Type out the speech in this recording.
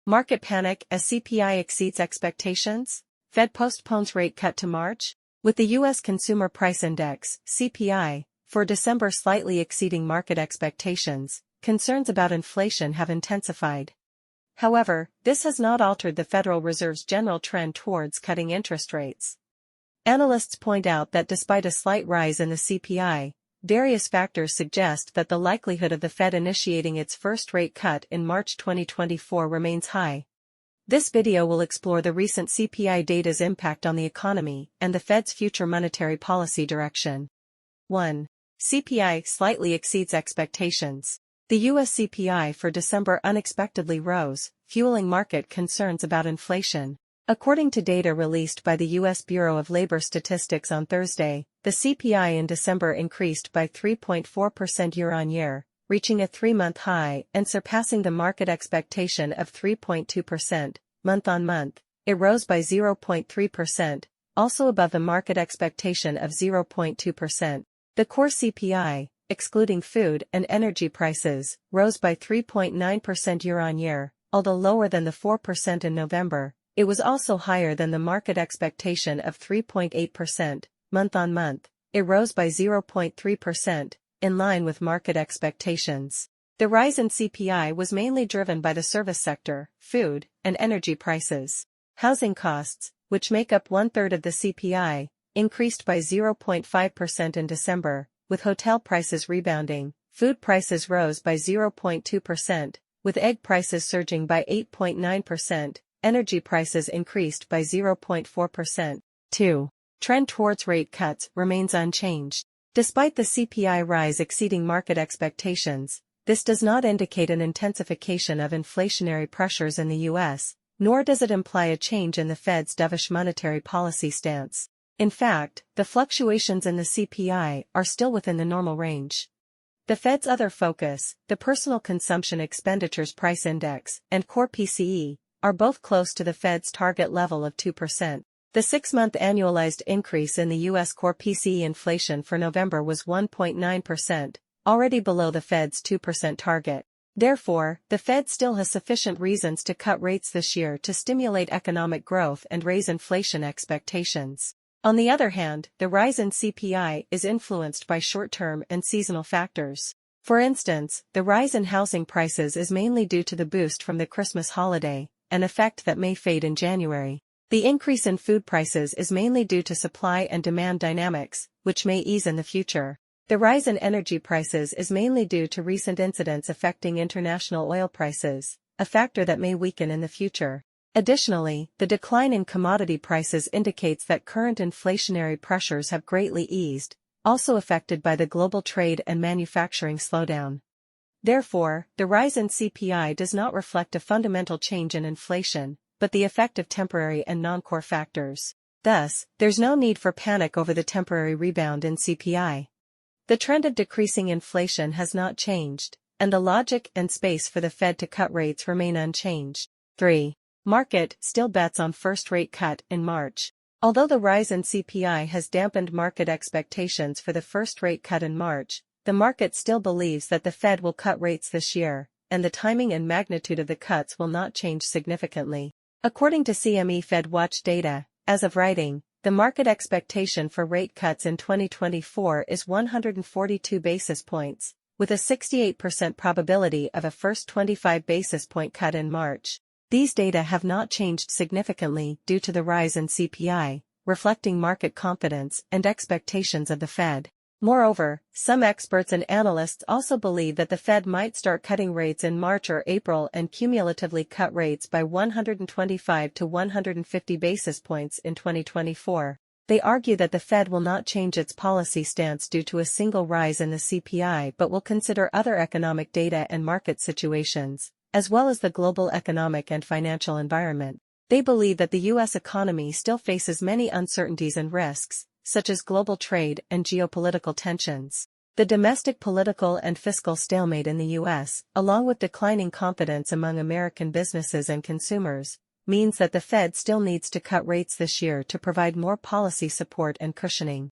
Market panic as CPI exceeds expectations? Fed postpones rate cut to March? With the U.S. Consumer Price Index, CPI, for December slightly exceeding market expectations, concerns about inflation have intensified. However, this has not altered the Federal Reserve's general trend towards cutting interest rates. Analysts point out that despite a slight rise in the CPI, various factors suggest that the likelihood of the Fed initiating its first rate cut in March 2024 remains high. This video will explore the recent CPI data's impact on the economy and the Fed's future monetary policy direction. 1. CPI slightly exceeds expectations. The U.S. CPI for December unexpectedly rose, fueling market concerns about inflation. According to data released by the U.S. Bureau of Labor Statistics on Thursday, the CPI in December increased by 3.4% year-on-year, reaching a three-month high and surpassing the market expectation of 3.2%. Month-on-month, it rose by 0.3%, also above the market expectation of 0.2%. The core CPI, excluding food and energy prices, rose by 3.9% year-on-year, although lower than the 4% in November. It was also higher than the market expectation of 3.8%. Month-on-month, it rose by 0.3%, in line with market expectations. The rise in CPI was mainly driven by the service sector, food, and energy prices. Housing costs, which make up one-third of the CPI, increased by 0.5% in December, with hotel prices rebounding. Food prices rose by 0.2%, with egg prices surging by 8.9%. Energy prices increased by 0.4%. 2. Trend towards rate cuts remains unchanged. Despite the CPI rise exceeding market expectations, this does not indicate an intensification of inflationary pressures in the U.S., nor does it imply a change in the Fed's dovish monetary policy stance. In fact, the fluctuations in the CPI are still within the normal range. The Fed's other focus, the Personal Consumption Expenditures Price Index, and Core PCE, are both close to the Fed's target level of 2%. The 6-month annualized increase in the U.S. core PCE inflation for November was 1.9%, already below the Fed's 2% target. Therefore, the Fed still has sufficient reasons to cut rates this year to stimulate economic growth and raise inflation expectations. On the other hand, the rise in CPI is influenced by short-term and seasonal factors. For instance, the rise in housing prices is mainly due to the boost from the Christmas holiday, an effect that may fade in January. The increase in food prices is mainly due to supply and demand dynamics, which may ease in the future. The rise in energy prices is mainly due to recent incidents affecting international oil prices, a factor that may weaken in the future. Additionally, the decline in commodity prices indicates that current inflationary pressures have greatly eased, also affected by the global trade and manufacturing slowdown. Therefore, the rise in CPI does not reflect a fundamental change in inflation, but the effect of temporary and non-core factors. Thus, there's no need for panic over the temporary rebound in CPI. The trend of decreasing inflation has not changed, and the logic and space for the Fed to cut rates remain unchanged. 3. Market still bets on first rate cut in March. Although the rise in CPI has dampened market expectations for the first rate cut in March, the market still believes that the Fed will cut rates this year, and the timing and magnitude of the cuts will not change significantly. According to CME Fed Watch data, as of writing, the market expectation for rate cuts in 2024 is 142 basis points, with a 68% probability of a first 25 basis point cut in March. These data have not changed significantly due to the rise in CPI, reflecting market confidence and expectations of the Fed. Moreover, some experts and analysts also believe that the Fed might start cutting rates in March or April and cumulatively cut rates by 125 to 150 basis points in 2024. They argue that the Fed will not change its policy stance due to a single rise in the CPI but will consider other economic data and market situations, as well as the global economic and financial environment. They believe that the U.S. economy still faces many uncertainties and risks, such as global trade and geopolitical tensions. The domestic political and fiscal stalemate in the U.S., along with declining confidence among American businesses and consumers, means that the Fed still needs to cut rates this year to provide more policy support and cushioning.